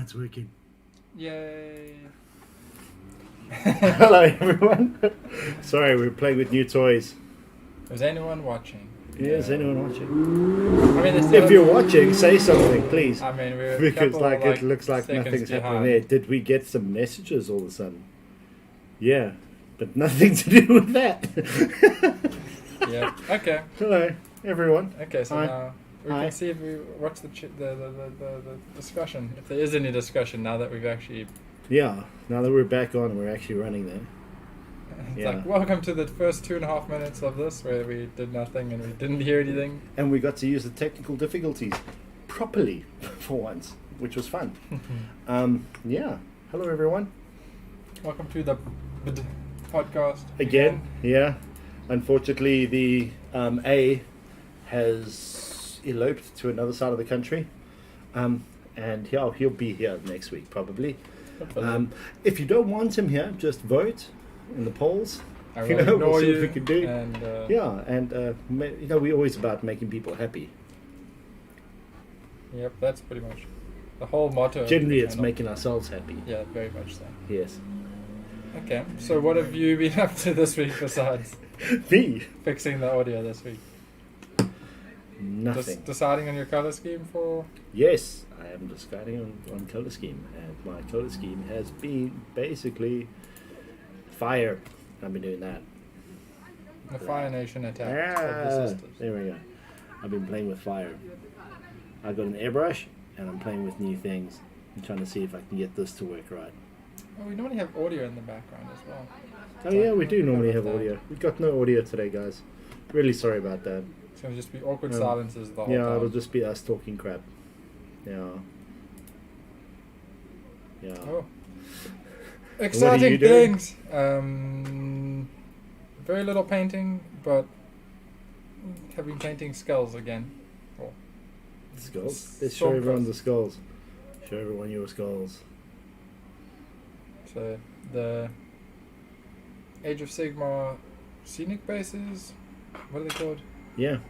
It's working. Yay! Hello, everyone. Sorry, we're playing with new toys. Is anyone watching? Yeah, is anyone watching? I mean, If you're watching, say something, please. I mean, we're Because a couple, it looks like seconds nothing's behind. happening there. Did we get some messages all of a sudden? Yeah, but nothing to do with that. Yeah. Okay. Hello, everyone. Okay. So Hi. now we Hi. can see if we watch the discussion. If there is any discussion now that we've actually. Yeah, now that we're back on, we're actually running there. It's Yeah. like, welcome to the first 2.5 minutes of this where we did nothing and we didn't hear anything. And we got to use the technical difficulties properly for once, which was fun. Yeah. Hello, everyone. Welcome to the podcast Again, yeah. Unfortunately, the A has eloped to another side of the country. And yeah, he'll be here next week, probably. If you don't want him here, just vote in the polls. I will We'll ignore see you. what we can do. And, Yeah, and we're always about making people happy. Yep, that's pretty much the whole motto. of Generally, the it's channel. making ourselves happy. Yeah, very much so. Yes. Okay, so what have you been up to this week besides Me? fixing the audio this week? Nothing. Deciding on your color scheme for. Yes, I am deciding on color scheme, and my color scheme has been basically fire. I've been doing that. The Fire Nation attack of the Ah, sisters. there we go. I've been playing with fire. I got an airbrush, and I'm playing with new things. I'm trying to see if I can get this to work right. Oh, we normally have audio in the background as well. Oh yeah, we do normally have About that. audio. We got no audio today, guys. Really sorry about that. It's going to just be awkward Um, silences the whole Yeah, time. it'll just be us talking crap. Yeah. Yeah. Oh. you Exciting doing? things! Very little painting, but have been painting skulls again. Skulls. Let's show everyone the skulls. Show everyone your skulls. So the Age of Sigmar scenic bases, what are they called? Yeah, Um,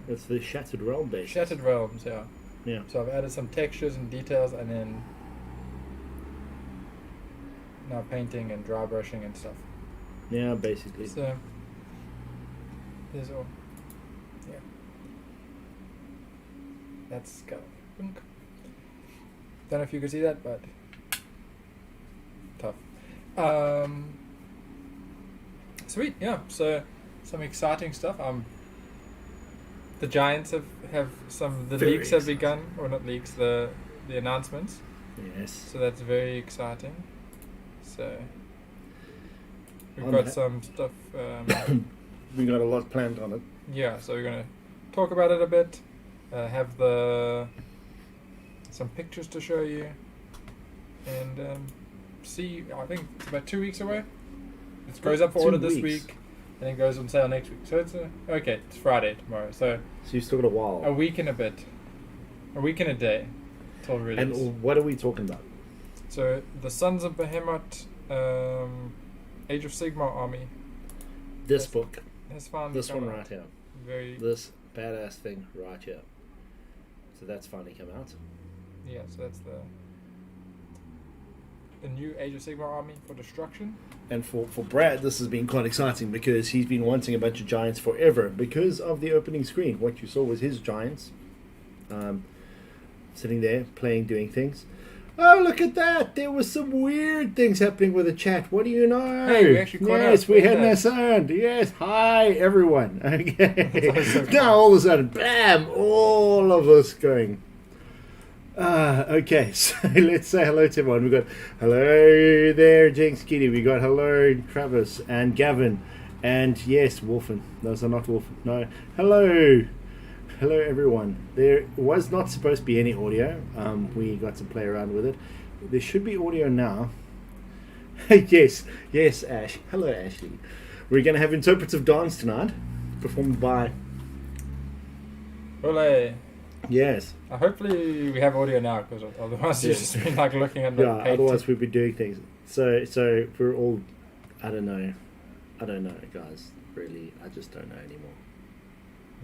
that's the Shattered Realm base. Shattered Realms, yeah. Yeah. So I've added some textures and details, and then now painting and dry brushing and stuff. Yeah, basically. So there's all. Yeah. That's skull. Boink. Don't know if you could see that, but tough. Sweet, yeah. So some exciting stuff. The Giants have some. The Very leaks have exciting. begun, or not leaks. The announcements. Yes. So that's very exciting. So we've On got that- some stuff. We got a lot planned on it. Yeah, so we're gonna talk about it a bit. Have some pictures to show you, and see. I think it's about 2 weeks away. It goes up for 2 order this weeks. week, and it goes on sale next week. So it's okay. It's Friday tomorrow. So So you've still got a while. a week and a bit, a week and a day, till release. And what are we talking about? So the Sons of Behemat, Age of Sigmar army This Yes. book. has finally This come one out. right here. Very This badass thing right here. So that's finally come out. yeah. So that's the new Age of Sigmar army for destruction. And for Brad, this has been quite exciting because he's been wanting a bunch of giants forever because of the opening screen. What you saw was his giants sitting there, playing, doing things. Oh, look at that! There was some weird things happening with the chat. What do you know? Hey, we actually caught yes, up. we had Yeah. no sound. Yes, hi, everyone. Okay. That's so Now, all of a sudden, bam! All of us going. Okay, so let's say hello to everyone. We got hello there, Jinx Kitty. We got hello, Travis and Gavin, and yes, Wolfen. Those are not Wolfen. No, hello, hello everyone. There was not supposed to be any audio. We got to play around with it. There should be audio now. yes, Ash. Hello, Ashley. We're going to have interpretive dance tonight, performed by. Ole. Yes. Hopefully we have audio now, because otherwise you've just been like looking at the Yeah, paint. otherwise we'd be doing things. So we're all, I don't know, guys. Really, I just don't know anymore.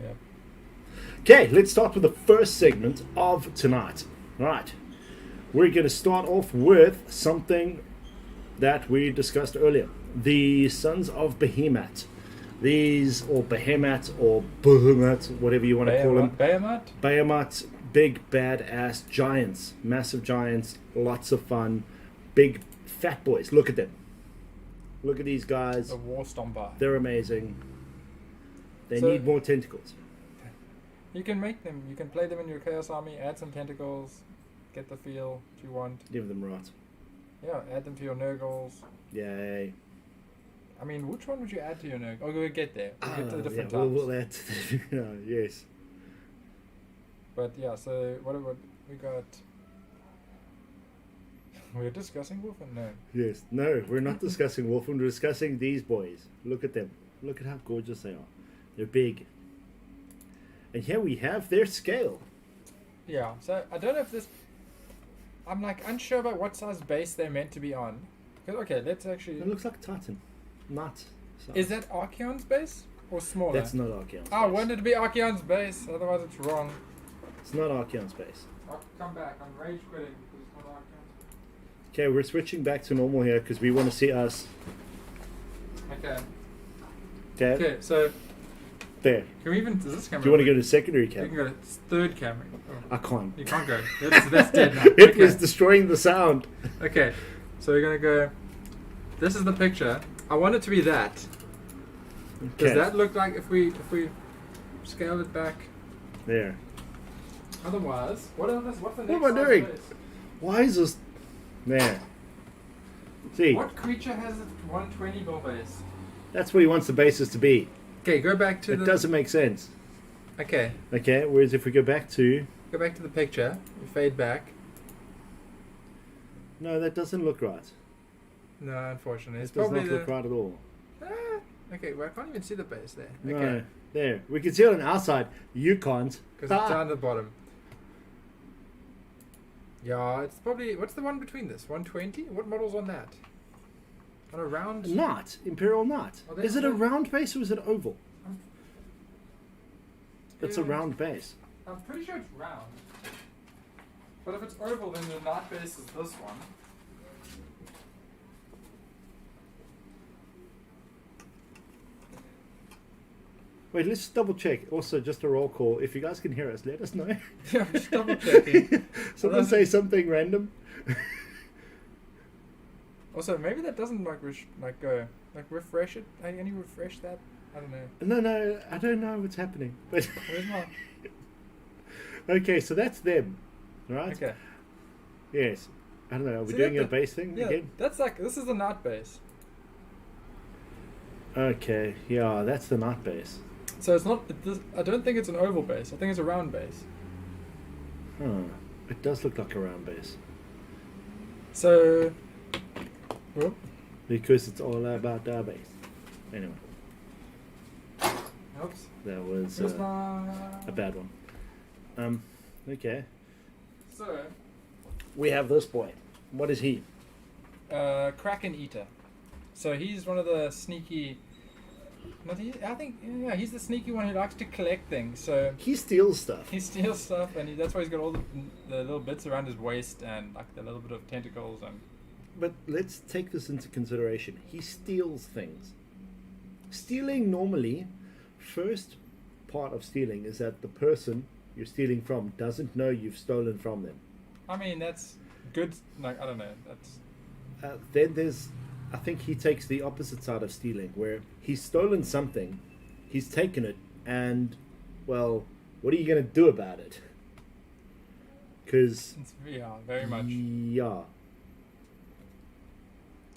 Yeah. Okay, let's start with the first segment of tonight. Right. We're going to start off with something that we discussed earlier. The Sons of Behemat. These, or Behemat, or Behemat, whatever you want to call them. Behemat? Behemat, big badass giants. Massive giants, lots of fun. Big fat boys. Look at them. Look at these guys. The War Stomper. They're amazing. They So- need more tentacles. You can make them. You can play them in your Chaos Army, add some tentacles, get the feel if you want. Give them right. Yeah, add them to your Nurgles. Yay. I mean, which one would you add to your Nurgle? Oh, we'll get there. We'll get to the different We'll types. add to yes. But yeah, so what we got? We're discussing Wolfen? No. Yes. No, we're not discussing Wolfen. We're discussing these boys. Look at them. Look at how gorgeous they are. They're big. And here we have their scale. Yeah, so I don't know if this... I'm like unsure about what size base they're meant to be on. 'Cause, okay, let's actually... It looks like Titan. Not size. Is that Archeon's base? Or smaller? That's not Archeon's I base. wanted to be Archeon's base, otherwise it's wrong. It's not Archeon's base. I'll come back, I'm rage quitting because it's not Archeon's Okay, we're switching back to normal here because we want to see us. base. Okay. Okay. Okay, so There. can we even... Does this camera... Do you want to go to secondary You can camera? go to third camera. Oh, I can't. you can't go. That's dead now. It Okay. was destroying the sound. Okay, so we're gonna go. This is the picture. I want it to be that. Does Okay. that look like if we scale it back? There. Otherwise, what's the next? What am I size doing? base? Why is this? There. See, What creature has a 120 bull base? that's what he wants the bases to be. Okay, go back to It the. doesn't make sense. Okay, Okay, whereas if we go back to... go back to the picture. We fade back. No, that doesn't look right. No, unfortunately, It it's does probably not the. look right at all. Ah, okay, well I can't even see the base there. No, Okay, there. We can see it on our side. You can't. because Ah. it's down at the bottom. Yeah, it's probably. What's the one between this? 120? What model's on that? On a round? Knot. Imperial knot. Oh, Is it a that's- round base or is it oval? It's a Yeah. round base. I'm pretty sure it's round. But if it's oval, then the knot base is this one. Wait, let's double check. Also, just a roll call. If you guys can hear us, let us know. Yeah, I'm just double checking. Someone say something random. Also, maybe that doesn't like go refresh it. Can you refresh that? I don't know. No, I don't know what's happening. But Where's my? okay, so that's them, right? Okay. Yes. I don't know. Are we See, doing that a base thing Yeah, again? that's like this is the knot base. Okay, yeah, that's the knot base. So it's not. I don't think it's an oval base. I think it's a round base. Huh. It does look like a round base. So. Whoop. Because it's all about our base. Anyway, Oops. that was Where's a my? bad one. Okay. So. We have this boy. What is he? Kraken Eater. So he's one of the sneaky. I think he's the sneaky one who likes to collect things. So He steals stuff. he steals stuff, and that's why he's got all the little bits around his waist and like the little bit of tentacles and. But let's take this into consideration. He steals things. Stealing normally, first part of stealing is that the person you're stealing from doesn't know you've stolen from them. I mean that's good. Like I don't know. That's Then there's, I think he takes the opposite side of stealing, where he's stolen something, he's taken it, and, well, what are you going to do about it? Because, it's, very much. yeah.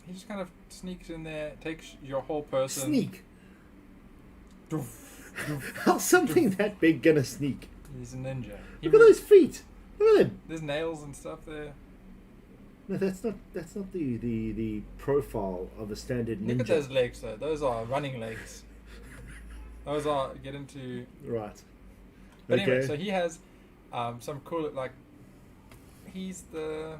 He just kind of sneaks in there, takes your whole person. Sneak. Doof. How's something that big going to sneak? He's a ninja. He Look at those feet. Look at them. There's nails and stuff there. No, that's not the profile of a standard ninja. Look at those legs though. Those are running legs. Those are get into. Right. But Okay. anyway, so he has some cool like. He's the.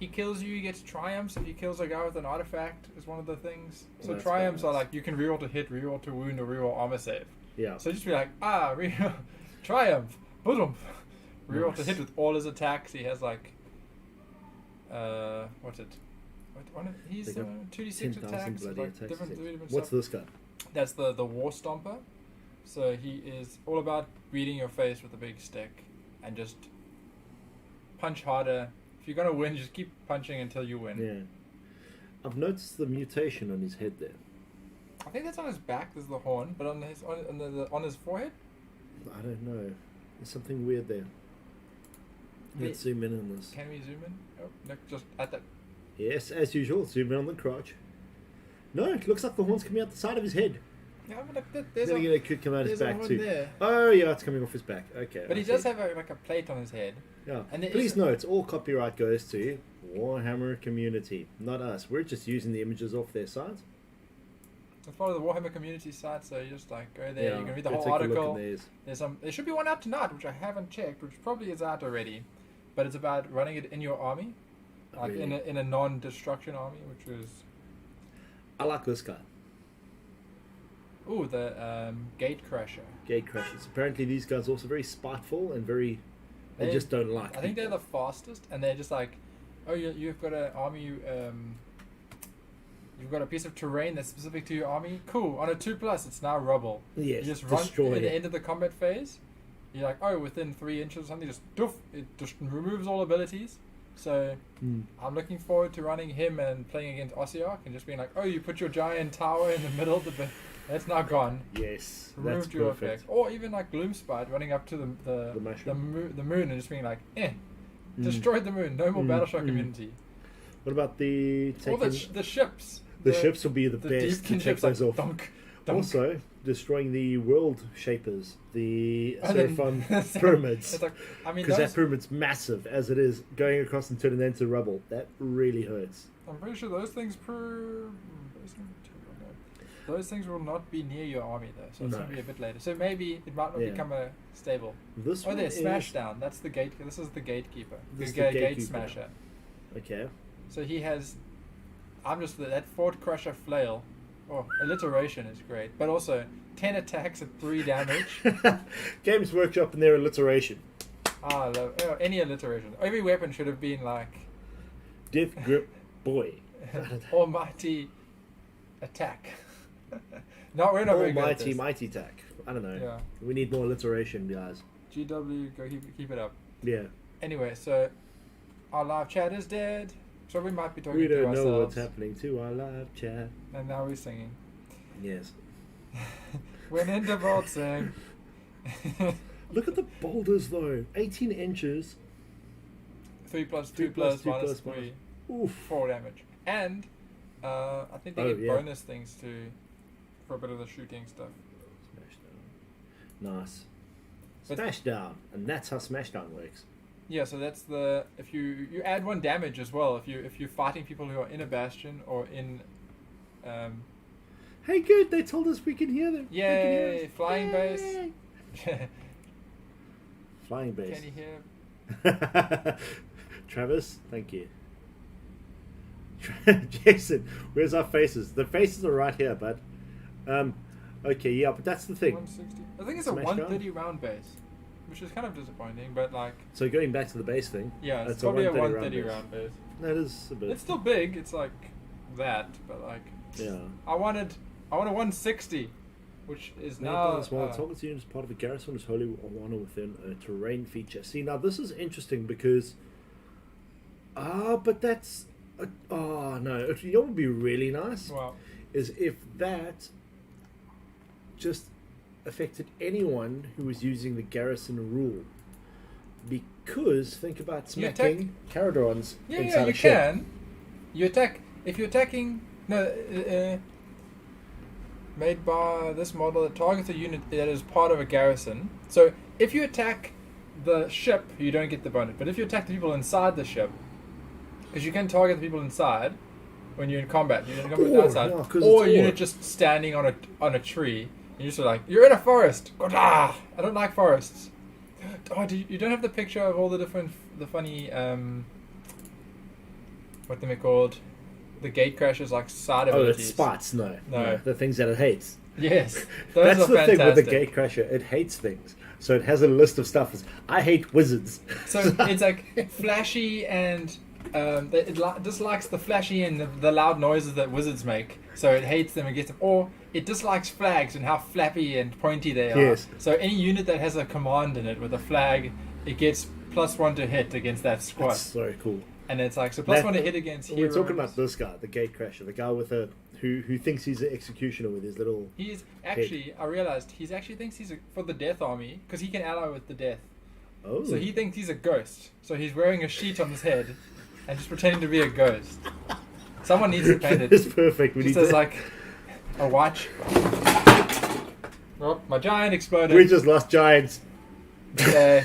he kills you, he gets triumphs if he kills a guy with an artifact, is one of the things. So That's triumphs very are nice. like, you can reroll to hit, reroll to wound, or reroll armor save. Yeah. So just be like, reroll, triumph, boom. Reroll to Nice. hit with all his attacks. He has like, what's it? He's They got 2d6 10,000 attacks. bloody Like attacks. different What's stuff. this guy? That's the War Stomper. So he is all about beating your face with a big stick and just punch harder. If you're gonna win, just keep punching until you win. Yeah. I've noticed the mutation on his head there. I think that's on his back. There's the horn, but on his forehead. I don't know. There's something weird there. Let's zoom in on this. Can we zoom in? Oh, no, just at that. Yes, as usual, zoom in on the crotch. No, it looks like the horn's coming out the side of his head. Yeah, but look, there's Then a, again, it could come out his there's a back horn too. there. Oh yeah, it's coming off his back. Okay. But I he does see. have like a plate on his head. Yeah. And there Please is- note, all copyright goes to Warhammer community, not us. We're just using the images off their sites. It's part of the Warhammer community site, so you just like go there. Yeah, You can read the go whole take a look article. in theirs. There should be one out tonight, which I haven't checked, which probably is out already. But it's about running it in your army, like Really? in a non-destruction army, which is I like this guy. the Gate Crusher. Gate crashers. Apparently, these guys are also very spiteful and very. They They- just don't like. I think they're people. the fastest, and they're just like, oh, you've got an army. You've got a piece of terrain that's specific to your army. Cool. On a 2+, it's now rubble. Yes, You just run destroy at the it. end of the combat phase. You're like, oh, within 3 inches or something, just doof. It just removes all abilities. So I'm looking forward to running him and playing against Ossiarch and just being like, oh, you put your giant tower in the middle of the. That's now gone. Yes, that's Removed your perfect. effect. Or even like Gloomspite running up to The mushroom. the moon and just being like, destroyed the moon. No more Battleshock immunity. What about the Or taking? the ships. The ships will be the The best to Deepkin take ships like those off. dunk, dunk. Also, destroying the world shapers, the And then- Seraphon pyramids. It's like, I mean, Because that those, pyramid's massive as it is, going across and turning that into rubble. That really hurts. I'm pretty sure those things those things will not be near your army though, so it's No. gonna be a bit later. So maybe it might not Yeah. become a stable. This Oh, one there, is... Smashdown. That's the gate. This is the gatekeeper. This is the the gate gatekeeper. smasher. Okay. So he has. I'm just that Fort Crusher flail. Oh, alliteration is great, but also 10 attacks at 3 damage. Games Workshop and their alliteration. I love any alliteration. Every weapon should have been like Death Grip Boy. Almighty Attack. No, we're not very good at Almighty this. Mighty Tack. I don't know. Yeah. We need more alliteration, guys. GW, go keep it up. Yeah. Anyway, so our live chat is dead, so we might be talking We to don't know ourselves. what's happening to our live chat. And now we're singing. Yes. When in the vault sing. Look at the boulders though. 18 inches. 3 plus 2 3 plus plus 2 minus plus 3. Oof. 4 damage. And I think they Oh, get yeah. bonus things too for a bit of the shooting stuff. Smashdown. Nice. But- Smashdown. And that's how Smashdown works. Yeah, so that's the if you add 1 damage as well if you're fighting people who are in a bastion or in Hey, good. They told us we can hear them. They can hear yay us. flying base. Yay. Flying base. Can you hear? Travis, thank you. Jason, where's our faces? The faces are right here, bud. Okay, yeah, but that's the thing. 160. I think it's a Smash 130 round base, which is kind of disappointing, but like So going back to the base thing. yeah, it's It's a probably a 130 130 round round base. That is a bit. It's still big. It's like that, but like Yeah. I wanted a 160, which is Now, now as well, target unit is part of a garrison is wholly honor within a terrain feature. See, now this is interesting because, but that's, oh no, you know what would be really nice well. is if that just affected anyone who was using the garrison rule. Because think about You smacking Caradons Yeah, inside yeah, a you ship. can. You attack if you're attacking. No, made by this model that targets a unit that is part of a garrison. So if you attack the ship, you don't get the bonus. But if you attack the people inside the ship, because you can target the people inside when you're in combat, you're in combat Or, outside, yeah, 'cause or it's a unit or. just standing on a tree. You're just like you're in a forest. I don't like forests. Oh, you don't have the picture of all the funny what they're called, the gate crashers like side Oh, abilities. it's spots. No, No. the things that it hates. Yes, those That's are the fantastic. thing with the gate crasher. It hates things, so it has a list of stuff. I hate wizards. So it's like flashy and it dislikes the flashy and the loud noises that wizards make. So it hates them and gets them. Or it dislikes flags and how flappy and pointy they are. Yes. So any unit that has a command in it with a flag, it gets +1 to hit against that squad. That's so cool. And it's like, so +1 to hit against We're heroes. talking about this guy, the gate crasher, the guy with who thinks he's an executioner with his little. He's actually, I realized, he's actually thinks he's for the death army because he can ally with the death. Oh. So he thinks he's a ghost. So he's wearing a sheet on his head and just pretending to be a ghost. Someone needs to paint it. It's perfect. We Just need as to- like a watch. Oh, my giant exploded. We just lost giants. Yeah,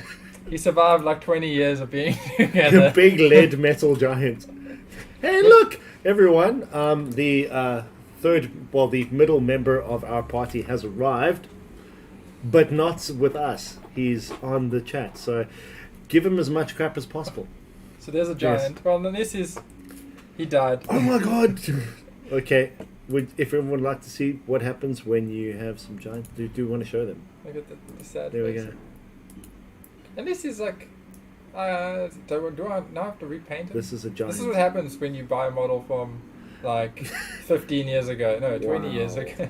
he survived like 20 years of being together. Big lead metal giants. Hey, look, everyone! The the middle member of our party has arrived, but not with us. He's on the chat, so give him as much crap as possible. So there's a giant. Yes. Well, then he died. Oh my god! Okay, would everyone like to see what happens when you have some giants? Do you want to show them? Look at the sad There we face. go. And this is like, do I now have to repaint it? This is a giant. This is what happens when you buy a model from like 15 years ago. No, 20 years Wow. ago.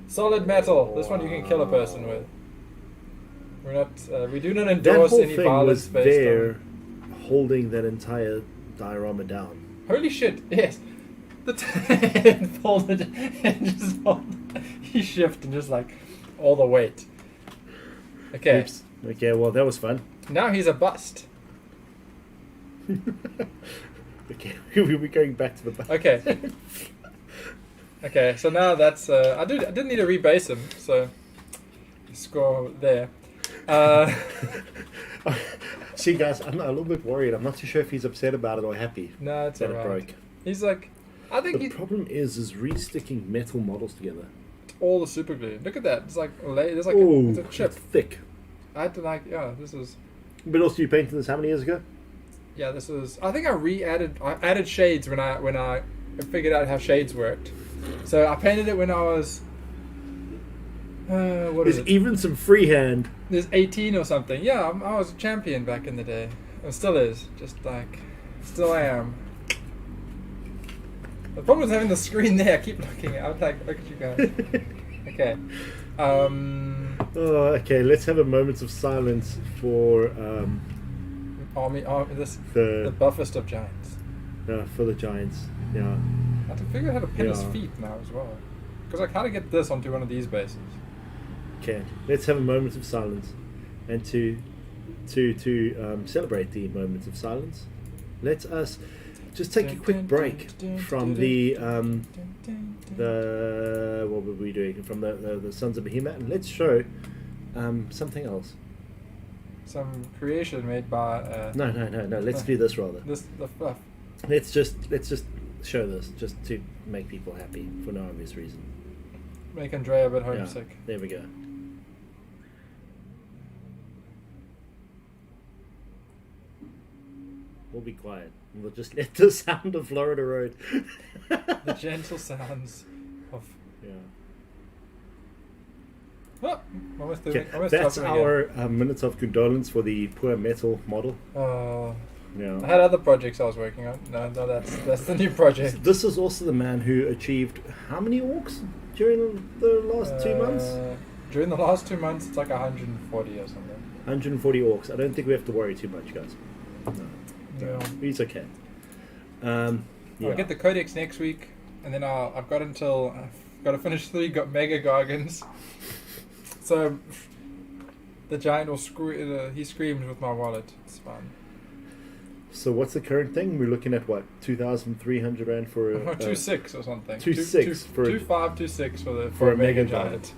Solid metal. This one you can kill a person with. We're not. We do not That endorse whole any thing violence was based there, on. holding that entire diorama down. Holy shit! Yes, the it folded and just he shifted and just like all the weight. Okay, Oops. Okay, well that was fun. now he's a bust. Okay, we're going back to the back. Okay. Okay, so now that's I didn't need to rebase him, so score there. See, guys, I'm a little bit worried. I'm not too sure if he's upset about it or happy No, it's that it alright. broke. He's like, I think The he's problem is re-sticking metal models together. all the super glue. Look at that. It's like there's like Ooh, it's a chip. it's thick. I had to like this is But also, you painted this how many years ago? yeah this was I think I added shades when I figured out how shades worked. So I painted it when I was what is There's it? even some freehand. There's 18 or something. Yeah, I was a champion back in the day. It still is. Just like still am. The problem is having the screen there. I keep looking at. I'm like, look at you guys. Okay. Oh, okay. Let's have a moment of silence for Army. This the the buffest of giants. for the giants. Yeah. I have to figure out how to pin his Yeah. feet now as well. Because I can't get this onto one of these bases. Okay. Let's have a moment of silence, and to celebrate the moment of silence, let us just take a quick break from the what were we doing from the Sons of Behemat, and let's show something else. Some creation made by No. Let's do this rather. the fluff. Let's just show this just to make people happy for no obvious reason. Make Andrea a bit Yeah, homesick. there we go. We'll be quiet. We'll just let the sound of Florida Road. The gentle sounds of. Yeah. Oh, almost Okay, almost that's dropped him again. our minutes of condolence for the poor metal model. I Yeah. had other projects I was working on. No, that's the new project. This is also the man who achieved how many orcs during the last 2 months? During the last 2 months, it's like 140 or something. 140 orcs. I don't think we have to worry too much, guys. No. Yeah. He's okay. Yeah. I'll get the codex next week, and then I've got to finish 3 Mega Gargants. So the giant will he screams with my wallet. It's fun. So what's the current thing? We're looking at what, 2,300 rand for a 2.6 or something. 2.6 for a- 2.5, 2.6 for for a a Mega Mega Giant.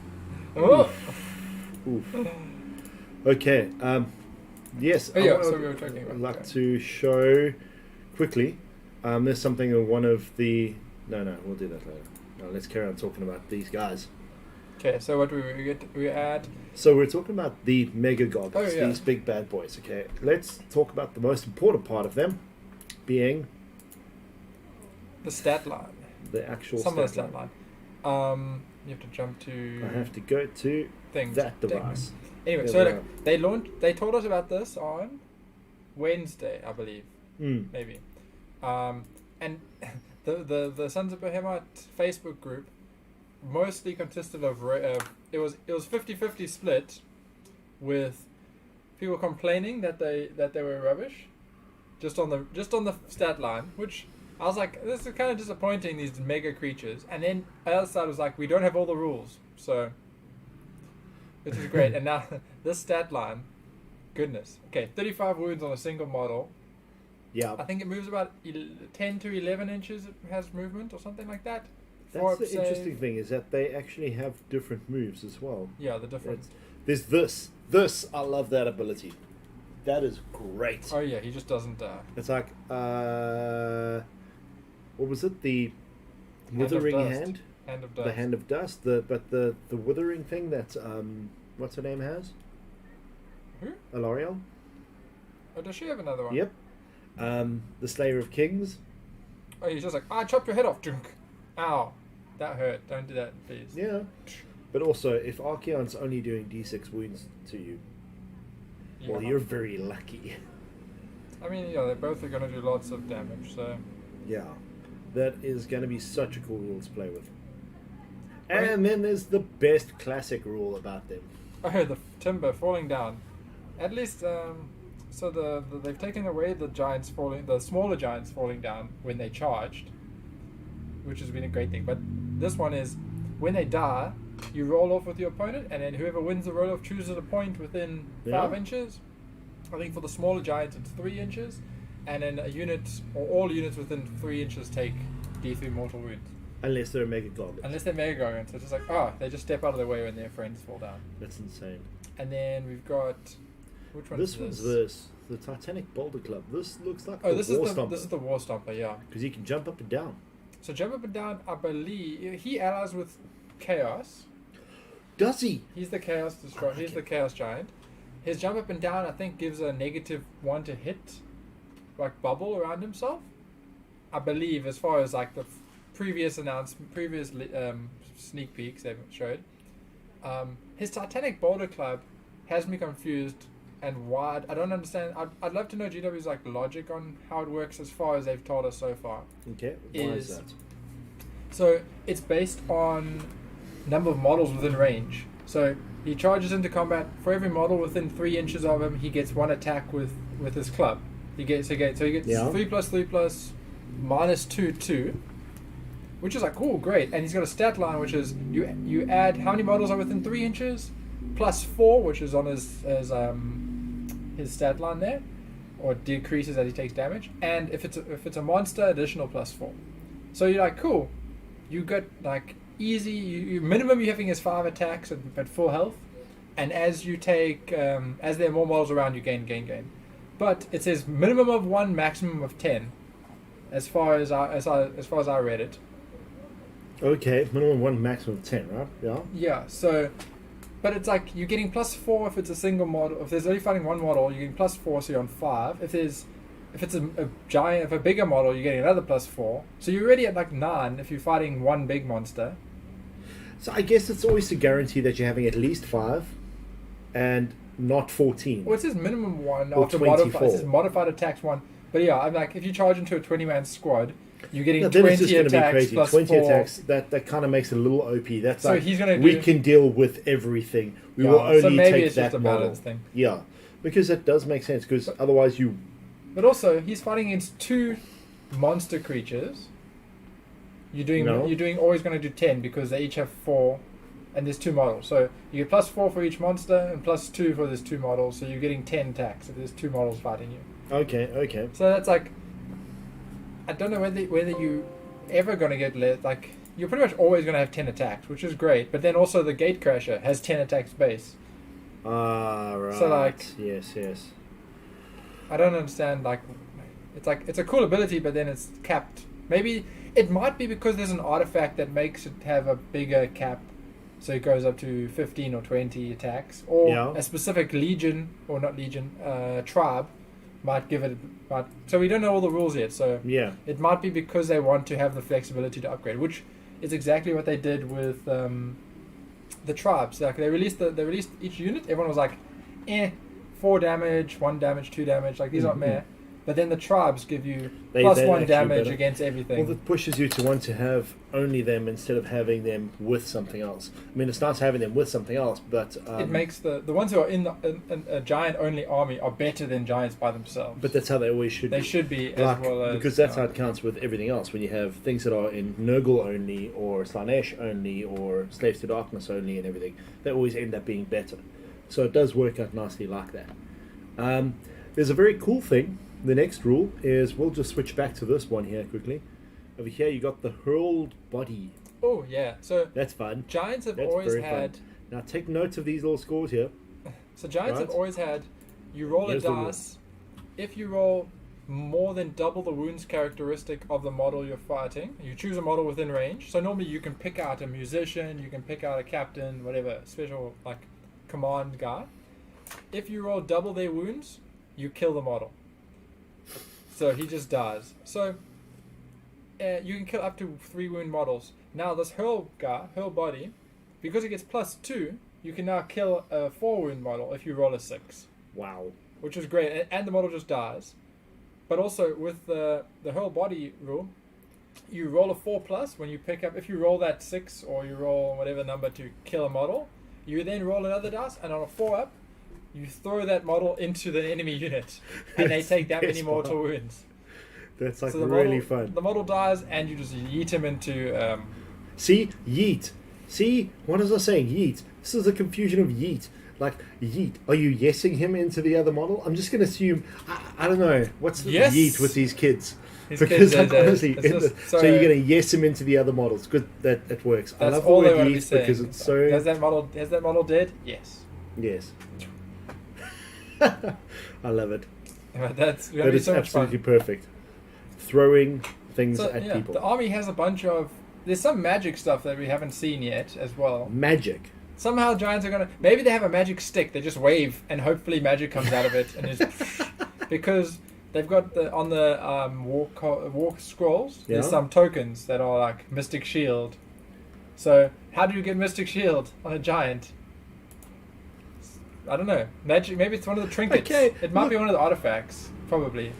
Oh. Oof. Okay. Yes. Oh, yeah, I would so we were talking about like that. to show quickly. There's something in one of the. No, we'll do that later. No, let's carry on talking about these guys. Okay, so what we add? So we're talking about the Mega Gargants, Oh, yeah. these big bad boys. Okay, let's talk about the most important part of them, being The stat line. The actual Some of the stat stat line. line. You have to jump to. I have to go to things. that device. Anyway, There so we like they told us about this on Wednesday, I believe, maybe, and the Sons of Behemat Facebook group mostly consisted of it was 50-50 split, with people complaining that they were rubbish, just on the stat line, which I was like, this is kind of disappointing, these mega creatures. And then the other side was like, we don't have all the rules, so, which is great. And now this stat line, goodness. Okay, 35 wounds on a single model. Yeah. I think it moves about 10 to 11 inches. It has movement or something like that. That's the interesting thing, is that they actually have different moves as well. Yeah, the difference. There's this. I love that ability. That is great. Oh yeah, he just doesn't. It's like what was it? The withering hand. Hand of dust. The hand of dust. The withering thing that what's her name has? Who? Alariel. Oh, does she have another one? Yep. The Slayer of Kings. Oh, he's just like, I chopped your head off, junk. Ow, that hurt. Don't do that, please. Yeah. But also, if Archeon's only doing d6 wounds to you, well, you're very lucky. I mean, yeah, they both are going to do lots of damage, so... Yeah. That is going to be such a cool rule to play with. And then there's the best classic rule about them. Oh, the timber falling down. At least, so they've taken away the smaller giants falling down when they charged, which has been a great thing. But this one is, when they die, you roll off with your opponent, and then whoever wins the roll off chooses a point within 5 inches. I think for the smaller giants it's 3 inches, and then a unit or all units within 3 inches take D3 mortal wounds. Unless they're Mega Gargants. Unless they're Mega Gargants, it's just like, they just step out of the way when their friends fall down. That's insane. And then we've got, which one? This one's the Titanic Boulder Club. This looks like this is the War Stomper, yeah. Because he can jump up and down. So jump up and down, I believe he allies with Chaos. Does he? He's the Chaos Destroyer. He's the Chaos Giant. His jump up and down, I think, gives a -1 to hit, like bubble around himself. I believe, as far as like the previous sneak peeks they've showed. His Titanic Boulder Club has me confused and why. I don't understand. I'd love to know GW's like logic on how it works as far as they've told us so far. Okay, why is that? So it's based on number of models within range. So he charges into combat. For every model within 3 inches of him, he gets 1 attack with his club. He gets 3+3+ -2/2, which is like cool, great. And he's got a stat line which is you add how many models are within 3 inches +4, which is on his stat line there, or decreases as he takes damage. And if it's a monster, additional +4. So you're like, cool. You got like easy. You minimum you're having is 5 attacks at full health, and as you take as there are more models around, you gain. But it says minimum of 1, maximum of 10. As far as I read it. Okay, minimum 1, maximum of 10, right? Yeah. Yeah. So, but it's like you're getting +4 if it's a single model. If there's only fighting one model, you're getting +4, so you're on 5. If it's a giant, if a bigger model, you're getting another +4. So you're already at like 9 if you're fighting one big monster. So I guess it's always a guarantee that you're having at least 5, and not 14. Well, it says minimum 1 or after 24. it says modified attacks 1. But yeah, I'm like, if you charge into a 20-man squad, you're getting 20 then it's just attacks be crazy. plus 20 4. attacks. That kind of makes it a little OP. That's so like he's gonna we can deal with everything. We will only so maybe take it's that just a model. balance thing. Yeah, because that does make sense. Because otherwise, you. But also, he's fighting against 2 monster creatures. You're always going to do 10 because they each have 4, and there's 2 models. So you get +4 for each monster and +2 for there's 2 models. So you're getting 10 attacks if there's 2 models fighting you. Okay. So that's like, I don't know whether you ever going to get like you're pretty much always going to have 10 attacks, which is great. But then also the Gate Crasher has 10 attacks base. Ah, right. So like, yes. I don't understand, like, it's a cool ability, but then it's capped. Maybe it might be because there's an artifact that makes it have a bigger cap, so it goes up to 15 or 20 attacks, or a specific legion, or not legion, tribe might give it. So we don't know all the rules yet. So Yeah. it might be because they want to have the flexibility to upgrade, which is exactly what they did with the tribes. Like they released each unit. Everyone was like, 4 damage, 1 damage, 2 damage. Like these aren't meh. But then the tribes give you They're +1 actually damage better. against everything. Well, that pushes you to want to have only them instead of having them with something else. I mean, it's nice having them with something else, but it makes the ones who are in a giant only army are better than giants by themselves. But that's how they always should. They be. should be Like, as well as because that's how it counts with everything else. When you have things that are in Nurgle only, or Slanesh only, or Slaves to Darkness only, and everything, they always end up being better. So it does work out nicely like that. There's a very cool thing. The next rule is, we'll just switch back to this one here quickly. Over here you got the hurled body. Oh yeah, so That's fun. giants have That's always very had. fun. Now take notes of these little scores here. So giants have Right. always had. You roll Here's a the rule. dice. If you roll more than double the wounds characteristic of the model you're fighting, you choose a model within range. So normally you can pick out a musician, you can pick out a captain, whatever special like command guy. If you roll double their wounds, you kill the model. So he just dies. So you can kill up to 3 wound models. Now this hurl body, because it gets +2, you can now kill a 4 wound model if you roll a 6, Wow. which is great, and the model just dies. But also with the hurl body rule, you roll a 4+ when you pick up. If you roll that 6 or you roll whatever number to kill a model, you then roll another dice, and on a 4 up, you throw that model into the enemy unit, and they take that many mortal wounds. That's like So the really model, fun. The model dies, and you just yeet him into. See? Yeet. See? What was I saying? Yeet. This is a confusion of yeet. Like, yeet. Are you yesing him into the other model? I'm just going to assume... I don't know. What's the Yes. yeet with these kids? His Because kids, honestly... it's just- so you're going to yes him into the other models. Good. That works. I That's love the all they word want to be yeet saying. because it's so... Has that model dead? Yes. Yes. I love it. But that's That gonna be is so much fun. absolutely perfect. Throwing things So at yeah, people. the army has a bunch of. There's some magic stuff that we haven't seen yet as well. Magic. Somehow giants are gonna. Maybe they have a magic stick. They just wave, and hopefully magic comes out of it, and it's because they've got on the war scrolls. There's Yeah. some tokens that are like Mystic Shield. So how do you get Mystic Shield on a giant? I don't know. Magic. Maybe it's one of the trinkets. Okay, It might be look. one of the artifacts. Probably.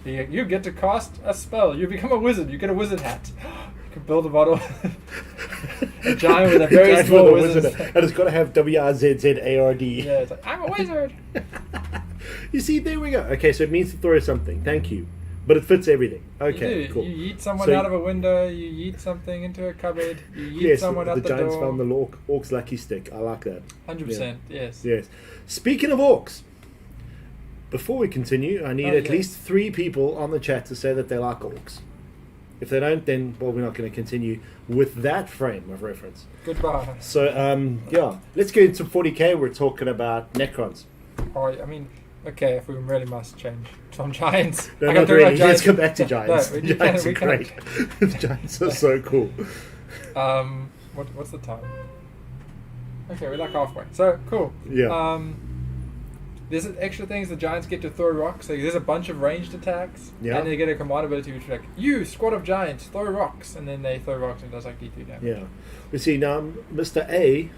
You get to cast a spell. You become a wizard. You get a wizard hat. You can build a model. A giant with a very Giant small with a wizard. wizard. And it's got to have WRZZARD. Yeah, it's like, I'm a wizard. You see, there we go. Okay, so it means to throw something. Thank you. But it fits everything. Okay, You do. cool. You yeet someone So- out of a window. You yeet something into a cupboard. You yeet Yes, someone the out the giants door. found the orc's lucky stick. I like that. 100%. Yes. Yes. Speaking of orcs, before we continue, I need Oh, at yes. least 3 people on the chat to say that they like orcs. If they don't, then, well, we're not going to continue with that frame of reference. Goodbye. So, yeah, let's get into 40k. We're talking about Necrons. Oh, I mean, okay, if we really must change from giants. No, Like, I'm not talking really. about giants. Let's come back to giants. No, Giants we are can- great. Giants are so cool. What's the time? Okay, we're like halfway. So cool. Yeah. There's extra things the giants get to throw rocks. So there's a bunch of ranged attacks, Yeah. and they get a command ability which is like, you squad of giants throw rocks, and then they throw rocks and it does like D3 damage. Yeah. We see now Mr. A,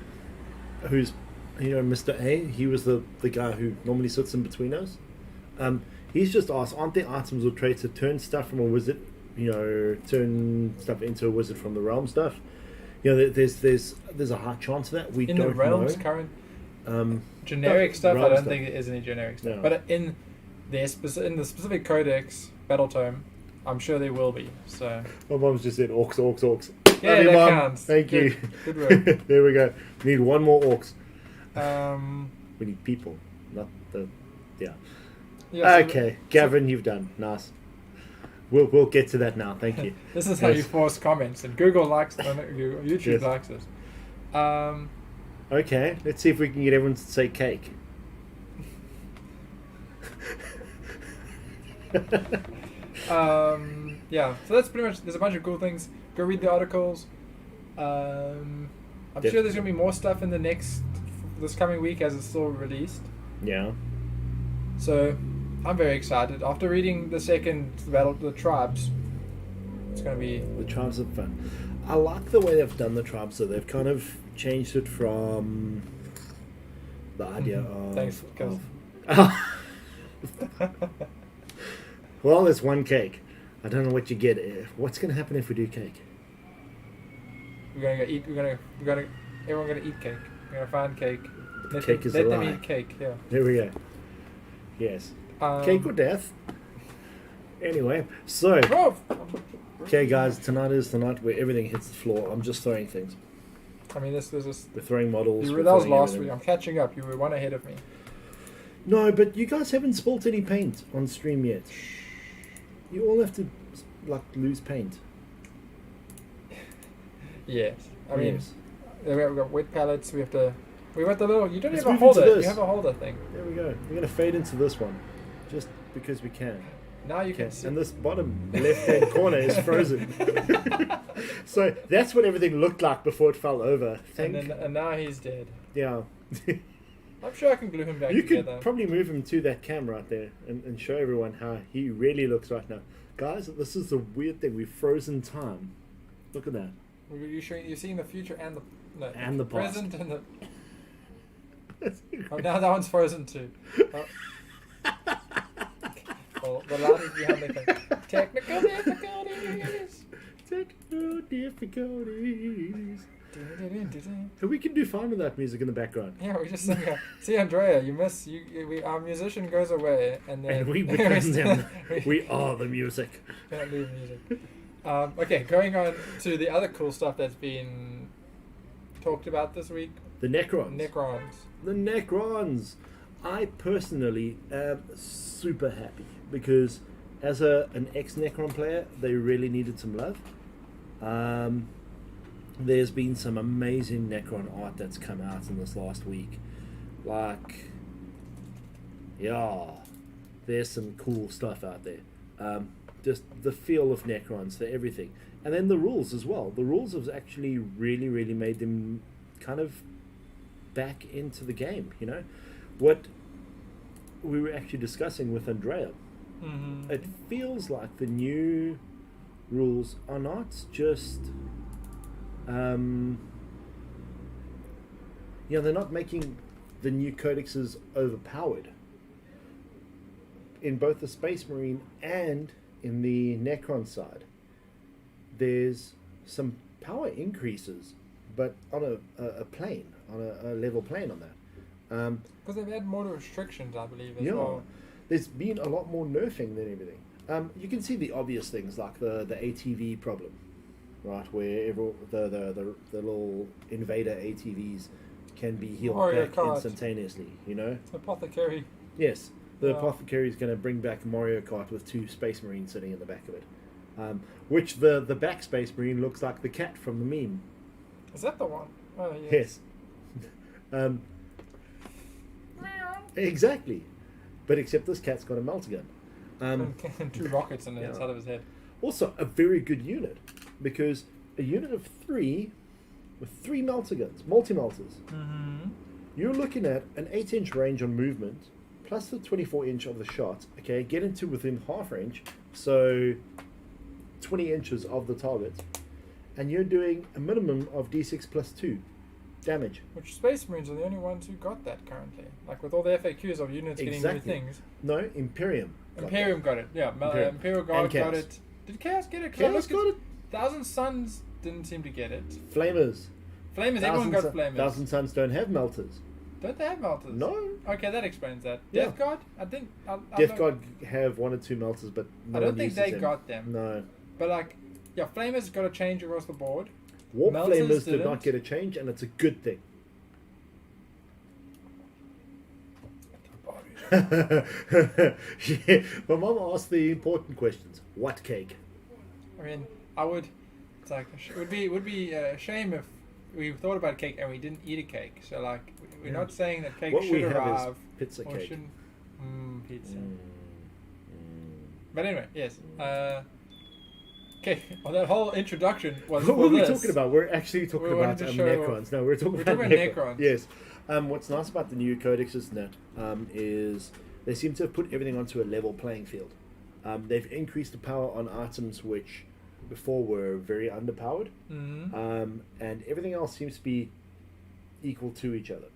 who's, Mr. A, he was the guy who normally sits in between us. He's just asked, aren't there items or traits that turn stuff from a wizard, turn stuff into a wizard from the realm stuff? There's a high chance of that. We In don't the realms know. current Um, generic no, stuff, I realm don't stuff. think there is any generic stuff. No. But in the specific codex, Battle Tome, I'm sure there will be. So My mom's just said orcs, orcs, orcs. yeah, Love you, that Mum. counts. Thank Good. you. Good work. There we go. We need one more orcs. Um, We need people, not the. Yeah. yeah, so Okay, Gavin, you've done. Nice. We'll get to that now. Thank you. This is how Yes. you force comments, and Google likes it, YouTube Yes. likes it. Okay, let's see if we can get everyone to say cake. Yeah, so that's pretty much. There's a bunch of cool things. Go read the articles. I'm sure there's gonna be more stuff in this coming week as it's still released. Yeah. So I'm very excited. After reading the second Battle of the Tribes, it's going to be... The tribes are fun. I like the way they've done the tribes, so they've kind of changed it from the idea of... Thanks, Well, there's one cake. I don't know what you get. What's going to happen if we do cake? We're going to go eat... Everyone going to eat cake. We're going to find cake. Let them eat cake, yeah. There we go. Yes. Cake or death. Anyway, so... Okay, guys, tonight is the night where everything hits the floor. I'm just throwing things. I mean, this is... We're throwing models. That was last week. I'm catching up. You were one ahead of me. No, but you guys haven't spilt any paint on stream yet. You all have to, like, lose paint. Yes. I mean, yes. We've got wet pallets. We have to... We want the little... You don't Let's have a move into holder. this. You have a holder thing. There we go. We're going to fade into this one. Just because we can. Now you can see. And this bottom left-hand corner is frozen. So that's what everything looked like before it fell over. And now he's dead. Yeah. I'm sure I can glue him back You together. could probably move him to that cam right there and show everyone how he really looks right now. Guys, this is the weird thing. We've frozen time. Look at that. You're seeing the future and the past. present and the... Oh, now that one's frozen too. Oh. Well, the light is behind the thing. Technical difficulties. Technical difficulties. So we can do fine with that music in the background. Yeah, we just sing. See, Andrea, our musician goes away, and then we become them. We are the music. Can't leave music. Okay, going on to the other cool stuff that's been talked about this week. The Necrons. The Necrons. I personally am super happy because as an ex-Necron player, they really needed some love. There's been some amazing Necron art that's come out in this last week. Like, yeah, there's some cool stuff out there. Just the feel of Necrons, the everything. And then the rules as well. The rules have actually really, really made them kind of back into the game, you know? What we were actually discussing with Andrea, it feels like the new rules are not just... they're not making the new codexes overpowered. In both the Space Marine and in the Necron side, there's some power increases, but on a plane, on a level plane on that. Because they've had more restrictions, I believe, as yeah, well. There's been a lot more nerfing than everything. You can see the obvious things like the ATV problem, right, where the little invader ATVs can be healed back instantaneously, you know? Apothecary. Yes, the Apothecary is going to bring back Mario Kart with 2 Space Marines sitting in the back of it. Which the back Space Marine looks like the cat from the meme. Is that the one? Oh, yes. Yes. Exactly. But except this cat's got a melter gun. And 2 rockets on the inside of his head. Also, a very good unit. Because a unit of 3 with 3 melter guns, multi-melters, you're looking at an 8-inch range on movement, plus the 24-inch of the shot, okay, get into within half range, so 20 inches of the target, and you're doing a minimum of d6 plus 2 damage. Which Space Marines are the only ones who got that currently. Like with all the FAQs of units getting new things. No, Imperium. Got it. Yeah, Imperial Guard got it. Did Chaos get it? Chaos got it. Thousand Suns didn't seem to get it. Flamers, everyone got Flamers. Thousand Suns don't have melters. Don't they have melters? No. Okay, that explains that. Yeah. Death Guard? I think... Death Guard have 1 or 2 melters, but no I don't one think uses they them. got them. No. But like, yeah, Flamers got a change across the board. Warp Melters Flamers did didn't. not get a change, and it's a good thing. Yeah, my mum asked the important questions. What cake? I mean, it's like, it would be a shame if we thought about cake and we didn't eat a cake. So like, we're not saying that cake what should we have arrive. is pizza or cake. shouldn't. Pizza. But anyway, yes. Okay, well, that whole introduction was What for were we this. talking about? We're actually talking about Necrons. No, we're talking about Necrons. Yes. What's nice about the new codexes now is They seem to have put everything onto a level playing field. They've increased the power on items which before were very underpowered, and everything else seems to be equal to each other.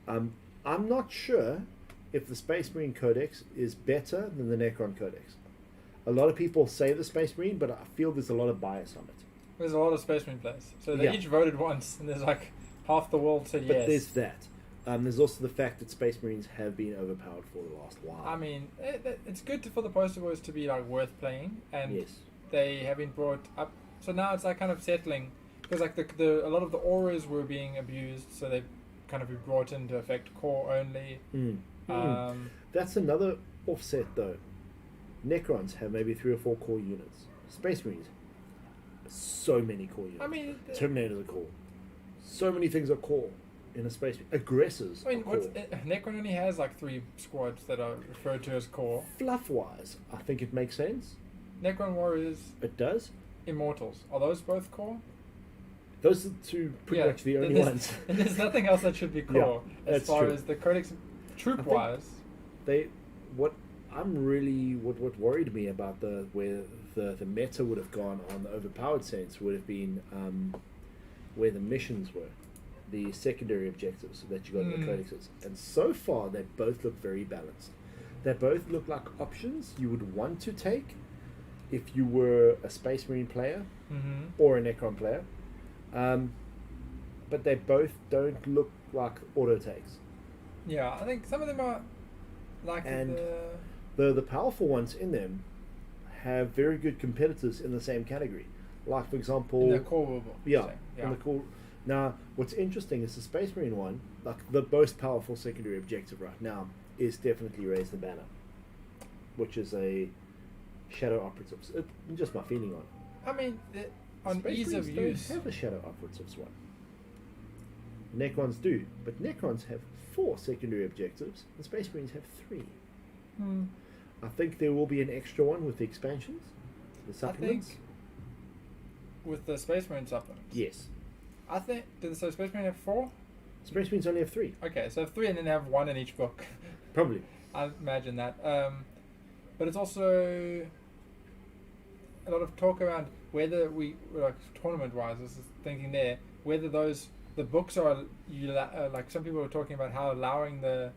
I'm not sure if the Space Marine Codex is better than the Necron Codex. A lot of people say the Space Marine, but I feel there's a lot of bias on it. There's a lot of Space Marine players. So they each voted once, and there's like half the world said yes. But there's that. There's also the fact that Space Marines have been overpowered for the last while. I mean, it's good for the poster boys to be like worth playing, and yes. they have been brought up. So now it's like kind of settling, because like a lot of the auras were being abused, so they kind of been brought in to affect core only. That's another offset though. Necrons have maybe 3 or 4 core units. Space Marines, so many core units. I mean, Terminators are core. So many things are core in a Space Marine. Aggressors. I mean, are core. Necron only has like 3 squads that are referred to as core. Fluff-wise, I think it makes sense. Necron Warriors. It does. Immortals. Are those both core? Those are the two pretty much the only ones. And there's nothing else that should be core as far as the Codex troop-wise. What worried me about where the meta would have gone on the overpowered sense would have been where the missions were, the secondary objectives that you got in the codexes, and so far they both look very balanced. They both look like options you would want to take if you were a Space Marine player or a Necron player, but they both don't look like auto takes. Yeah, I think some of them are like the powerful ones in them have very good competitors in the same category. Like, for example... in the core rulebook. Yeah. In the core... Now, what's interesting is the Space Marine one, like the most powerful secondary objective right now, is definitely Raise the Banner, which is a Shadow Operatives. Just my feeling on it. I mean, on Space ease of Marines use... don't have a Shadow Operatives one. Necrons do, but Necrons have 4 secondary objectives, and Space Marines have 3. I think there will be an extra one with the expansions, the supplements. I think with the Space Marine supplements. Yes. I think so. Space Marine have 4. Space Marines only have 3. Okay, so 3, and then they have 1 in each book. Probably. I imagine that. But it's also a lot of talk around whether we, like tournament-wise, I was thinking there, whether the books are like some people are talking about how allowing the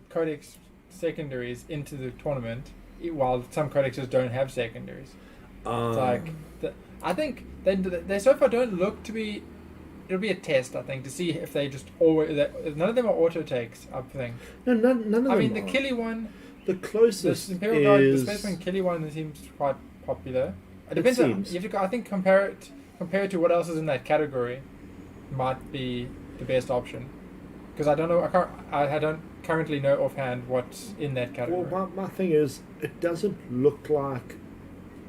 Codex secondaries into the tournament, while some codexes don't have secondaries. It's like I think they so far don't look to be. It'll be a test, I think, to see if they just always. None of them are auto takes. I think. No, none of them. I mean, the are. Killy one. The closest the Imperial Guard, is the Space Marine Killy one seems quite popular. It depends on. You have to. I think compare it to what else is in that category, might be the best option. Because I don't know. I don't currently know offhand what's in that category. Well, my thing is, it doesn't look like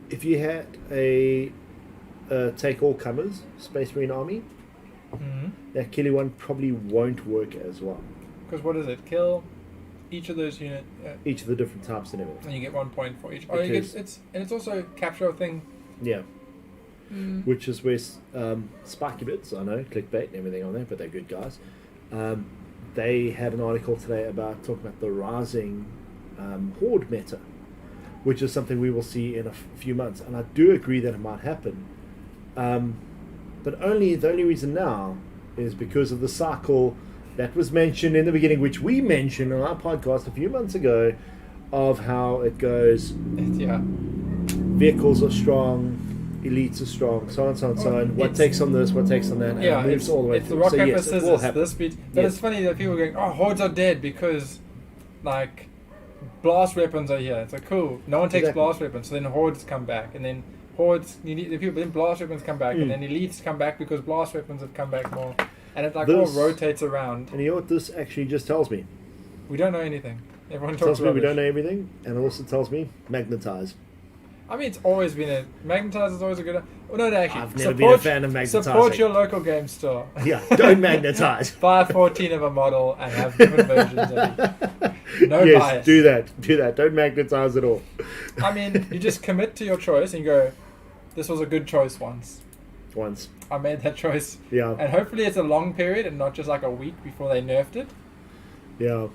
if you had a take all comers Space Marine army, that Killy one probably won't work as well. Because what is it? Kill each of those units. Each of the different types and everything. And you get 1 point for each. Oh, you get, it's also capture a thing. Yeah. Which is where Spiky Bits, I know, clickbait and everything on there, but they're good guys. They had an article today about talking about the rising horde meta, which is something we will see in a few months, and I do agree that it might happen. But the only reason now is because of the cycle that was mentioned in the beginning, which we mentioned on our podcast a few months ago, of how it goes. Vehicles are strong, elites are strong, so on, so on, so on. What takes on this, what takes on that, and it moves all the way it's through. The rock, so paper, yes, scissors, it will happen. This speed. But it's funny that people are going, oh, hordes are dead because, like, blast weapons are here. It's like, cool. No one takes blast weapons, so then hordes come back, and then hordes, then blast weapons come back, and then elites come back because blast weapons have come back more. And it all rotates around. And you know what this actually just tells me? We don't know anything. Everyone tells talks me rubbish. we don't know everything, and it also tells me magnetize. I mean, it's always been magnetize is always a good. Well, no, actually, I've never been a fan of magnetizing. Support your local game store. Yeah, don't magnetize. Buy 14 of a model and have different versions of it. No yes, bias. do that. Don't magnetize at all. I mean, you just commit to your choice and you go, this was a good choice once. I made that choice. Yeah. And hopefully it's a long period and not just like a week before they nerfed it. Yeah.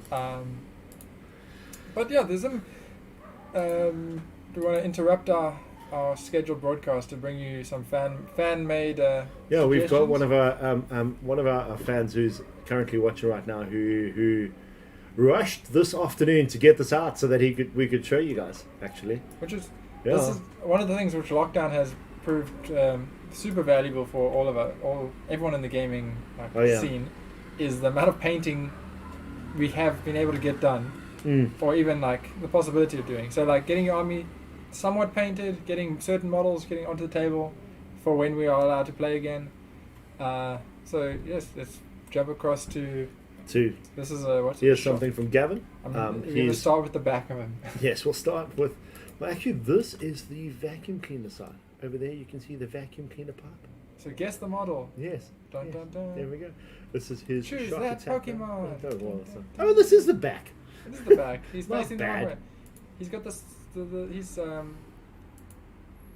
But yeah, there's some. We want to interrupt our scheduled broadcast to bring you some fan made. Yeah, we've got suggestions. one of our fans who's currently watching right now who rushed this afternoon to get this out so that we could show you guys actually. Which is Yeah. this is one of the things which lockdown has proved super valuable for everyone in the gaming scene, is the amount of painting we have been able to get done, or even like the possibility of doing. So like getting your army somewhat painted, getting certain models getting onto the table for when we are allowed to play again. So yes, let's jump across to. This is what's Here's something from Gavin. We're going to start with the back of him. Yes, we'll start with. Well, actually, this is the vacuum cleaner side. Over there, you can see the vacuum cleaner pipe. So guess the model. Yes. Dun, Yes. dun, dun. There we go. This is his Choose shock that attack. Pokemon. Oh, this is the back. This is the back. He's Not facing the wrong bad. way. He's got this. He's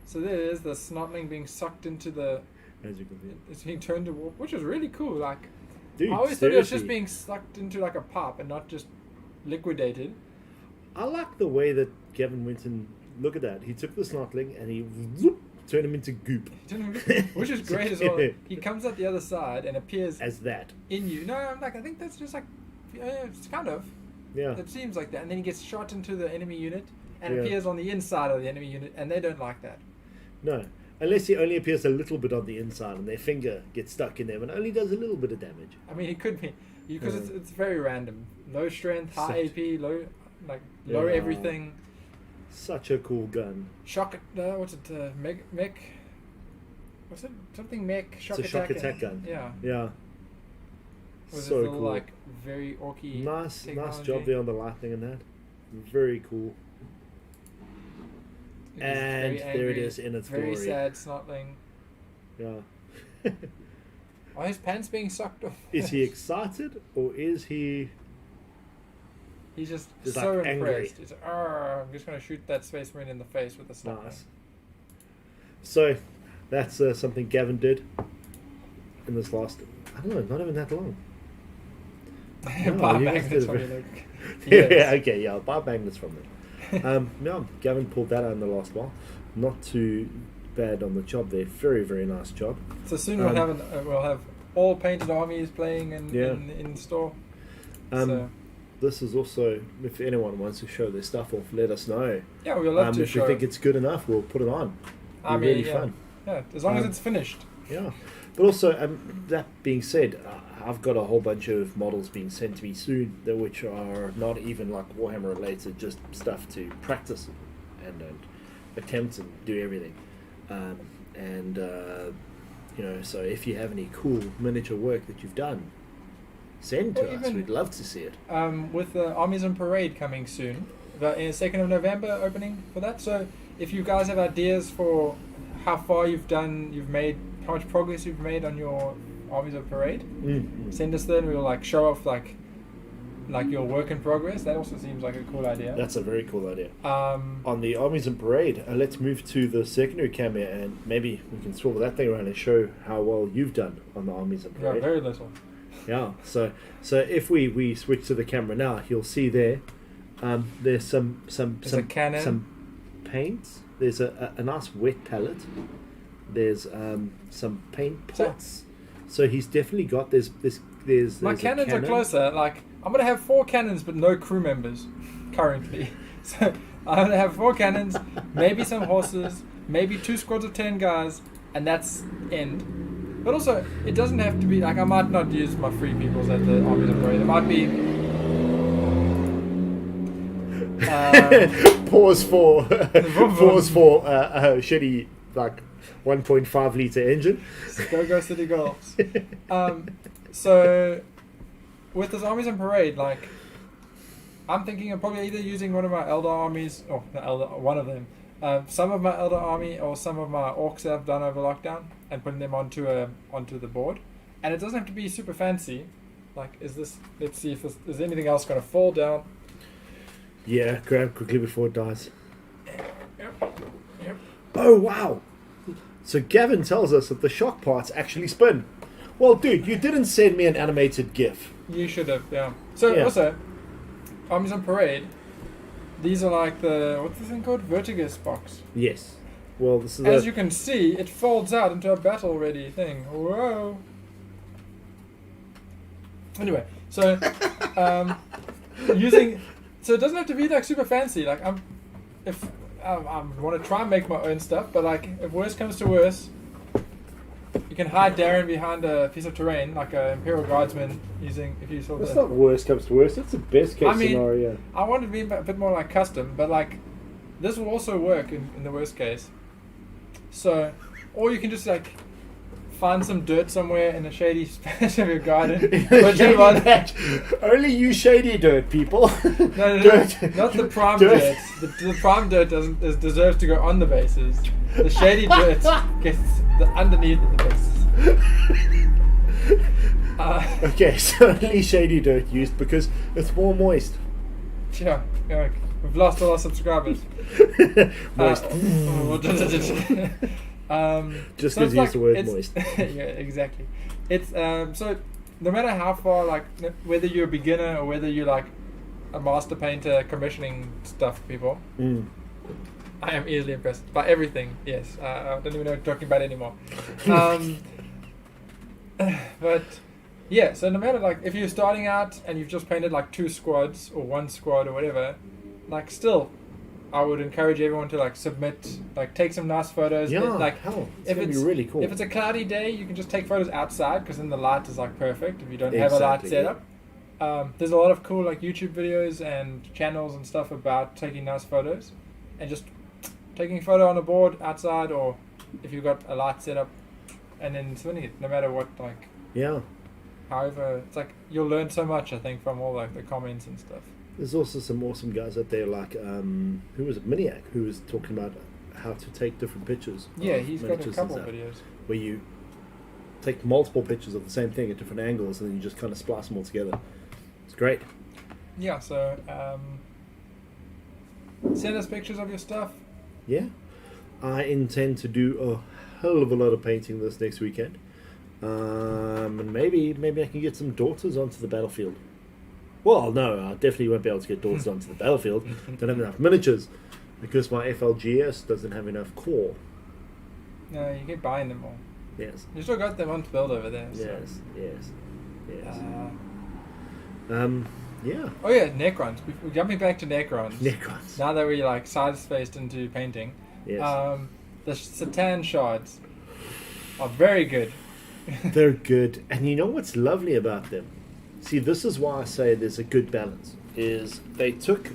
So there's the snotling being sucked into the. As you can see. It's being turned to warp, which is really cool. Like Dude, I always thought it was just seriously. being sucked into like a pipe and not just liquidated. I like the way that Gavin went and look at that. He took the snotling and he whoop, turned him into goop. Which is great as well. He comes out the other side and appears As that. in you. No, I'm like I think that's just like it's kind of. Yeah. It seems like that, and then he gets shot into the enemy unit and Yeah. appears on the inside of the enemy unit, and they don't like that. No. Unless he only appears a little bit on the inside and their finger gets stuck in there and only does a little bit of damage. I mean, it could be because it's very random. Low strength, high Such- AP, low low Yeah. everything. Such a cool gun. Shock. What's it? Mech. What's it? Something mech. Shock It's a shock attack. attack gun. Yeah. Yeah. With So this little cool. like very orky. Nice technology. job there on the lightning and that. Very cool. He's And very there it angry, is in its very glory. sad snotling. Yeah. Are his pants being sucked off? Is he excited or is he... He's just He's, so like, angry. impressed. He's like, I'm just going to shoot that space marine in the face with a snotling. Nice. So, that's something Gavin did in this last... I don't know, not even that long. Bar you magnets guys from did your it look. Yeah, Yes. okay, yeah, bar magnets from them. No, Gavin pulled that out in the last while. Not too bad on the job there. Very, very nice job. So soon we'll have all painted armies playing in store. So, This is also, if anyone wants to show their stuff off, let us know. yeah, we'll love to If show. you think it's good enough, we'll put it on. I Be mean, really yeah. fun. Yeah, as long as Um, it's finished. Yeah. But also, that being said, I've got a whole bunch of models being sent to me soon, which are not even like Warhammer related, just stuff to practice and attempt and do everything. So if you have any cool miniature work that you've done, send to Or us. even- We'd love to see it. With the Armies on Parade coming soon, the 2nd of November opening for that. So if you guys have ideas for how far you've made, how much progress you've made on your Armies on Parade, send us then. We'll show off like your work in progress. That also seems like a cool idea. That's a very cool idea. Um, On the Armies and Parade, let's move to the secondary camera and maybe we can swivel that thing around and show how well you've done on the Armies and yeah, Parade. very little. Yeah, so if we switch to the camera now, you'll see there. There's some a cannon. some paints. There's a nice wet palette. There's some paint pots. So he's definitely got there's My a cannons cannon. are closer. I'm gonna have 4 cannons, but no crew members currently. So I'm gonna have 4 cannons, maybe some horses, maybe 2 squads of 10 guys, and that's end. But also, it doesn't have to be I might not use my free peoples at the Armies of Parade. It might be. Pause for shitty 1.5 liter engine. Go City Girls. So, with this Armies on Parade, I'm thinking of probably either using one of my Elder armies, or not Elder, one of them, some of my Elder army or some of my Orcs that I've done over lockdown, and putting them onto the board. And it doesn't have to be super fancy. Let's see if there's anything else going to fall down. Yeah, grab quickly before it dies. Yep. Oh wow! So Gavin tells us that the shock parts actually spin. Well, dude, you didn't send me an animated GIF. You should have, yeah. So Yeah. also, Armies on Parade, These are like the, what's this thing called? Vertigus box. Yes. Well, this is As you can see, it folds out into a battle ready thing. Whoa. Anyway, so using, so it doesn't have to be like super fancy. Like I want to try and make my own stuff, but like if worse comes to worse, you can hide Darren behind a piece of terrain, like an Imperial Guardsman using. If you saw That's that. not worst comes to worst. That's the best case scenario. I want it to be a bit more like custom, but like this will also work in the worst case. So, or you can just like find some dirt somewhere in a shady patch of your garden. Only you shady dirt, people. No, Dirt. not the prime dirt. The prime dirt deserves to go on the bases. The shady dirt gets underneath the bases. Okay, so only shady dirt used because it's more moist. Yeah, we've lost all our subscribers. Moist. Just because you used the word moist. Yeah, exactly. It's so no matter how far, like whether you're a beginner or whether you're like a master painter commissioning stuff, people. I am easily impressed by everything. Yes, I don't even know what I'm talking about anymore. But yeah, so no matter like if you're starting out and you've just painted like 2 squads or 1 squad or whatever, like still, I would encourage everyone to like submit, like take some nice photos. Yeah, like hell, it's gonna be really cool. If it's a cloudy day, you can just take photos outside because then the light is like perfect. If you don't have a light setup, there's a lot of cool like YouTube videos and channels and stuff about taking nice photos, and just taking a photo on a board outside, or if you've got a light setup, and then submitting it. No matter what, like however, it's like you'll learn so much. I think from all like the comments and stuff. There's also some awesome guys out there like who was it, Miniac, who was talking about how to take different pictures. Yeah, he's got a couple of videos where you take multiple pictures of the same thing at different angles and then you just kind of splice them all together. It's great. Yeah, so send us pictures of your stuff. Yeah, I intend to do a hell of a lot of painting this next weekend, and maybe I can get some daughters onto the battlefield. Well, no, I definitely won't be able to get daughters onto the battlefield. Don't have enough miniatures because my FLGS doesn't have enough core. No, you keep buying them all. Yes. You still got them on to build over there. So. Yes. Yeah. Oh yeah, Necrons. We're jumping back to Necrons. Necrons. Now that we like side-spaced into painting. Yes. The Satan shards are very good. They're good. And you know what's lovely about them? See, this is why I say there's a good balance. Is they took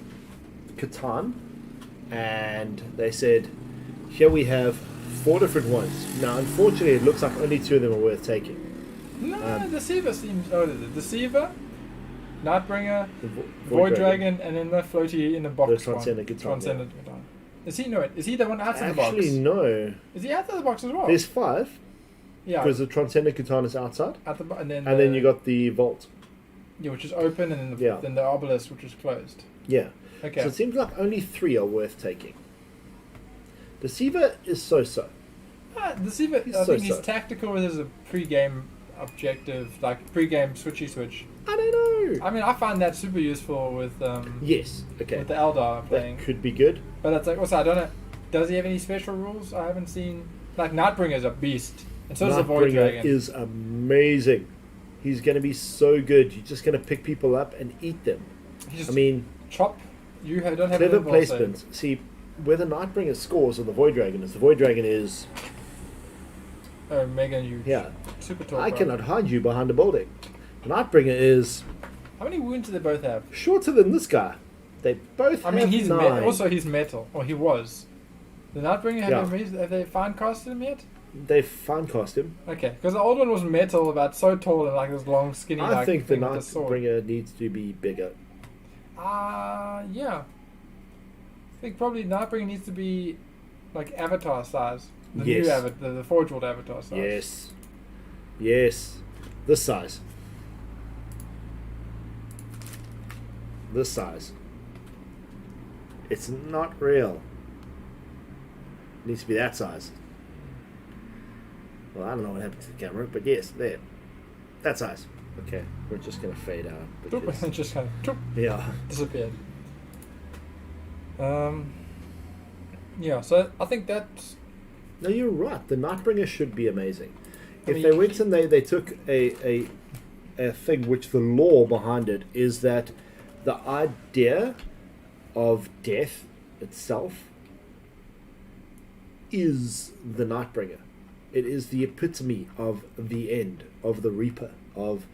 Catan and they said, here we have 4 different ones. Now, unfortunately, it looks like only 2 of them are worth taking. No, Deceiver seems... Oh, Deceiver, Nightbringer, Void Dragon, and then the floaty in the box. The Transcendent Catan. Is he the one outside the box? Actually, no. Is he outside the box as well? There's 5. Yeah. Because the Transcendent Catan is outside. And then you got the Vault. Yeah, which is open, and then the Obelisk, which is closed. Yeah. Okay. So it seems like only 3 are worth taking. Deceiver is so-so. Deceiver, I think he's tactical with his pre-game objective, like pre-game switch. I don't know. I mean, I find that super useful with yes, okay. with the Eldar playing. That could be good. But it's like, also, I don't know, does he have any special rules? I haven't seen. Like, Nightbringer's a beast, and so does the Void Dragon. Is amazing. He's going to be so good. You're just going to pick people up and eat them. Chop. You don't have clever placement. See, where the Nightbringer scores or the Void Dragon is, the Void Dragon is... mega huge. Yeah. Super tall. I cannot hide you behind a building. The Nightbringer is... How many wounds do they both have? Shorter than this guy. They both have 9. He's metal. Or he was. The Nightbringer, have they fine casted him yet? They've fine cast him. Okay, because the old one was metal, about so tall and like this long, skinny. I think the Nightbringer needs to be bigger. Yeah. I think probably Nightbringer needs to be like Avatar size. The new Avatar, the Forge World Avatar size. Yes. This size. It's not real. It needs to be that size. Well, I don't know what happened to the camera, but yes, there. That size. Okay, we're just going to fade out. Just kind of disappeared. Yeah, so I think that's. No, you're right. The Nightbringer should be amazing. I If mean, they went and they took a thing which the law behind it is that the idea of death itself is the Nightbringer. It is the epitome of the end, of the Reaper, of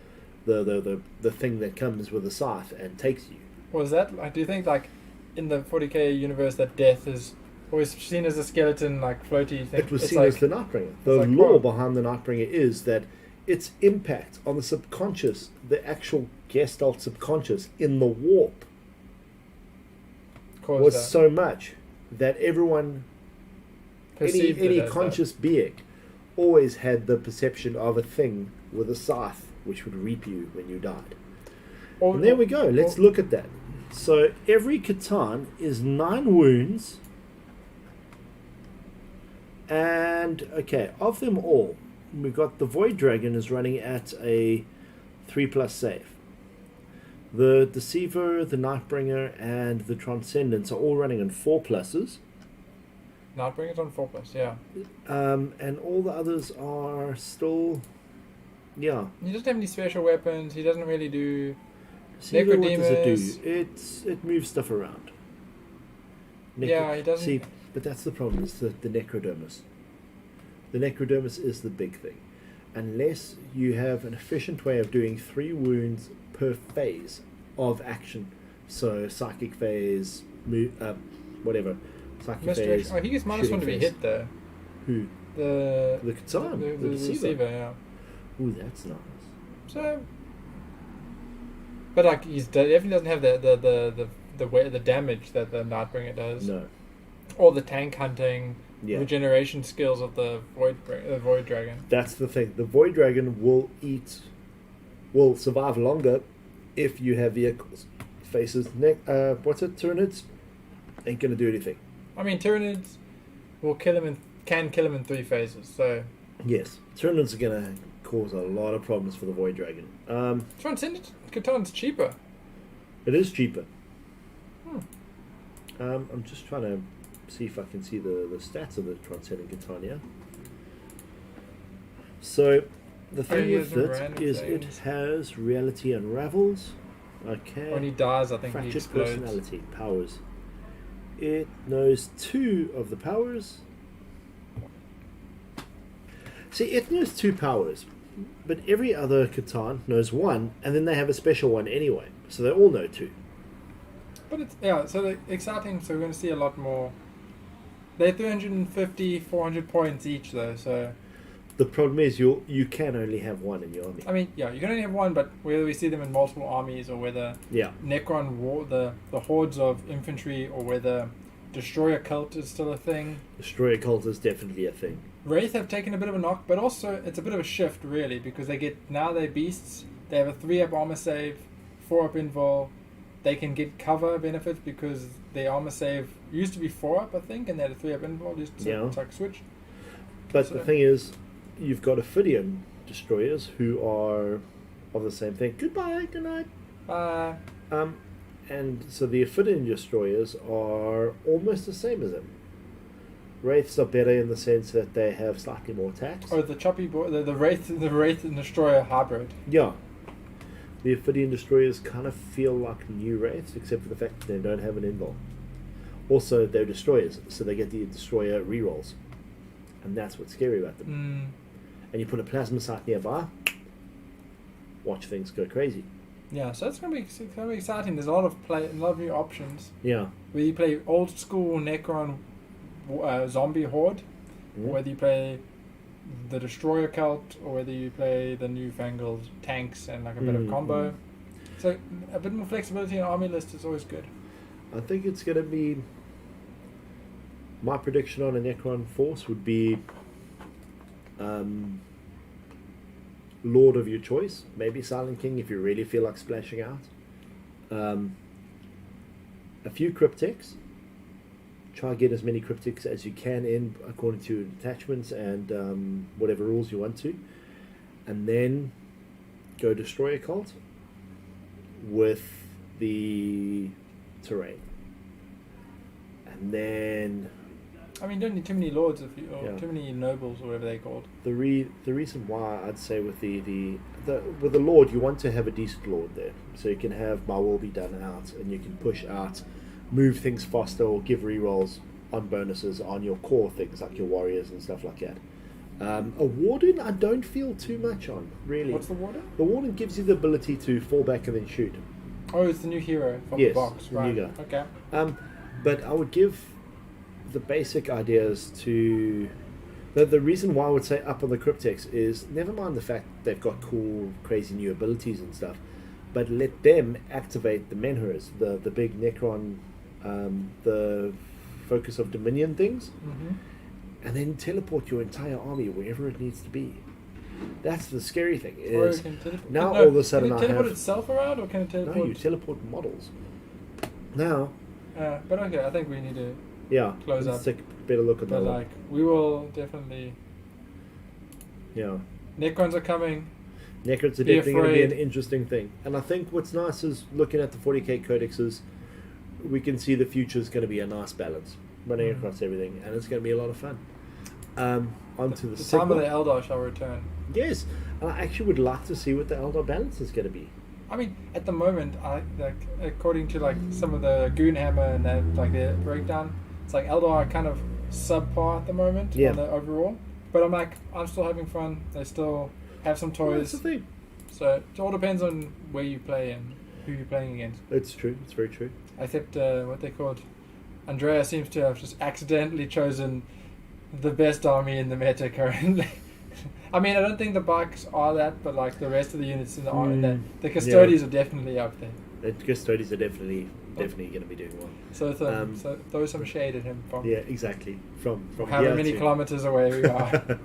the thing that comes with a scythe and takes you. Was that like? Do you think like in the 40k universe that death is always seen as a skeleton, like floaty thing? It was It's seen like, as the Nightbringer. The like, law oh. behind the Nightbringer is that its impact on the subconscious, the actual Gestalt subconscious in the warp, caused was that. so much that everyone, Perceived it any as conscious being, always had the perception of a thing with a scythe which would reap you when you died. that. Or, And there we go. Let's look at that. So every Catan is 9 wounds. And, okay, of them all, we've got the Void Dragon is running at a 3+ save. The Deceiver, the Nightbringer, and the Transcendence are all running on 4+. Nightbringer's on 4+, yeah. And all the others are still, yeah. He doesn't have any special weapons. He doesn't really do. Deceiver, what does it Necrodemus. do? It moves stuff around. Yeah, he doesn't. See, but that's the problem, is the Necrodermis. The Necrodermis is the big thing. Unless you have an efficient way of doing 3 wounds per phase of action. So, psychic phase, whatever. Psychic Mystery. phase. Oh, he gets -1 to be phase. hit though. Who? The Catan, the Deceiver. Deceiver, yeah. Ooh, that's nice. So, but like he's definitely doesn't have the damage that the Nightbringer does, No. or the tank hunting, Yeah. regeneration skills of the Void Dragon. That's the thing. The Void Dragon will survive longer if you have vehicles. Faces, Tyranids ain't gonna do anything. I mean, Tyranids will can kill him in 3 phases. So Yes, Tyranids are gonna cause a lot of problems for the Void Dragon. Transcendent Catan's cheaper. It is cheaper. Hmm. I'm just trying to see if I can see the stats of the Transcendent Catania. So, the thing he with has it random is things. it has reality unravels. Okay. When he dies, I think he Fractured explodes. personality powers. It knows 2 of the powers. See, it knows 2 powers, but every other Catan knows 1, and then they have a special one anyway. So they all know 2. But it's so the exciting. So we're going to see a lot more. They're 350, 400 points each though. So The problem is you can only have 1 in your army. I mean, yeah, you can only have 1, but whether we see them in multiple armies or whether Yeah. Necron war, the hordes of infantry, or whether Destroyer cult is still a thing. Destroyer cult is definitely a thing. Wraith have taken a bit of a knock, but also it's a bit of a shift really because they're beasts. They have a 3-up armor save, 4-up invul. They can get cover benefits because their armor save used to be 4-up, I think, and they had a 3-up invul. It's like switch. But So- the thing is, you've got Ophidian destroyers who are of the same thing. Goodbye, good night. And so the Ophidian destroyers are almost the same as them. Wraiths are better in the sense that they have slightly more attacks. Oh, the choppy boy, the Wraith and Destroyer hybrid. Yeah. The Ophidian destroyers kind of feel like new Wraiths, except for the fact that they don't have an invul. Also, they're destroyers, so they get the destroyer rerolls. And that's what's scary about them. And you put a plasma sight nearby, watch things go crazy. Yeah, so it's gonna be exciting. There's a lot of new options. Yeah. Whether you play old school Necron zombie horde, Mhm. or whether you play the Destroyer cult, or whether you play the newfangled tanks and like a bit of combo. So a bit more flexibility in army list is always good. I think it's going to be... My prediction on a Necron force would be... Lord of your choice. Maybe Silent King if you really feel like splashing out. A few cryptics. Try to get as many cryptics as you can in according to attachments and whatever rules you want to. And then go Destroyer Cult with the terrain. And then I mean, you don't need too many lords or Yeah. too many nobles or whatever they're called. the reason why I'd say with the with the Lord, you want to have a decent Lord there. So you can have my will be done out, and you can push out, move things faster, or give rerolls on bonuses on your core things like your warriors and stuff like that. A warden, I don't feel too much on, really. What's the warden? The warden gives you the ability to fall back and then shoot. Oh, it's the new hero from Yes, the box, the right? new guy. Okay. But I would give the basic ideas to the reason why I would say up on the Cryptex is never mind the fact they've got cool, crazy new abilities and stuff, but let them activate the Menhurs, the big Necron, the Focus of Dominion things, and then teleport your entire army wherever it needs to be. That's the scary thing. Or Is it can teleport. now No, all of a sudden can it I teleport have itself around, or can it teleport? no, you teleport models. Now, But okay, I think we need to. yeah, Close let's up. take a better look at But that. like, we will definitely. Yeah. Necrons are coming. Necrons are Be definitely going to be an afraid. interesting thing. And I think what's nice is looking at the 40k codexes, we can see the future is going to be a nice balance running Mhm. across everything, and it's going to be a lot of fun. Onto the The time of the Sigma. Eldar shall return. Yes, and I actually would like to see what the Eldar balance is going to be. I mean, at the moment, according to like some of the Goonhammer and that, like their breakdown, it's like Eldar are kind of subpar at the moment Yeah. on the overall. But I'm still having fun. They still have some Well, that's toys. the thing. So it all depends on where you play and who you're playing against. It's true. It's very true. Except what they called, Andrea seems to have just accidentally chosen the best army in the meta currently. I mean, I don't think the bikes are that, but like the rest of the units in the custodies are definitely up there. The custodies are definitely going to be doing well. So throw some shade at him from Yeah, exactly. From however here many to- kilometers away we are.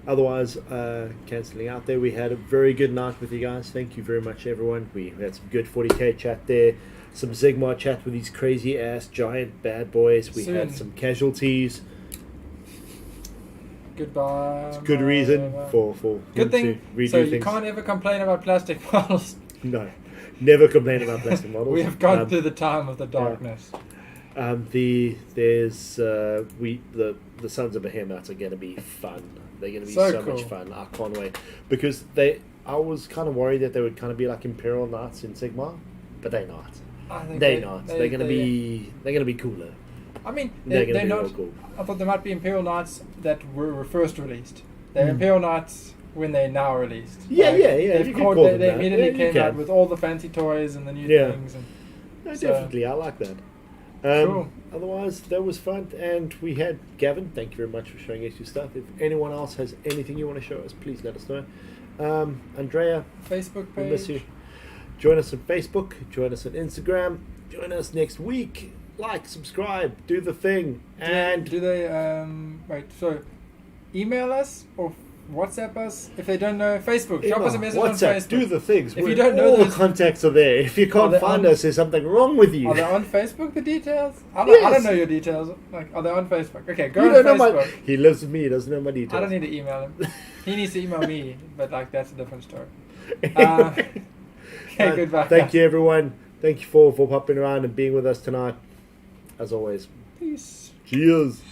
Otherwise, cancelling out there, we had a very good night with you guys. Thank you very much, everyone. We had some good 40k chat there, some Sigmar chat with these crazy ass giant bad boys. We had Soon. some casualties. Goodbye. It's good reason for Good him thing. to redo So you things. can't ever complain about plastic models. No, never complain about plastic models. We have gone through the time of the darkness. The Sons of Behemat are going to be fun. They're going to be So so cool. much fun. I can't wait because I was kind of worried that they would kind of be like Imperial Knights in Sigmar, but they're not. I think They're not. They're going to be cooler. I mean, They're they're going to be not. real cool. I thought there might be Imperial Knights that were first released. They're Mm. Imperial Knights when they're now released. Yeah, Like, yeah. They've You can called, call they them they that. immediately Yeah, you came out can. with all the fancy toys and the new Yeah. things. And No, So- definitely, I like that. Cool. Otherwise, that was fun, and we had Gavin. Thank you very much for showing us your stuff. If anyone else has anything you want to show us, please let us know. Andrea, Facebook we miss you. page. Join us on Facebook. Join us on Instagram. Join us next week. Like, subscribe, do the thing, and do they wait? So email us or WhatsApp us if they don't know Facebook. Drop us a message WhatsApp, on Facebook. do the things. If you don't know all the those- contacts are there. If you Are can't they find on- us, there's something wrong with you. Are they on Facebook? The details? I Yes. don't know your details. Like, are they on Facebook? Okay, go You on don't know Facebook. he lives with me. He doesn't know my details. I don't need to email him. He needs to email me, but like that's a different story. Okay, goodbye. Thank you, everyone. Thank you for popping around and being with us tonight. As always. Peace. Cheers.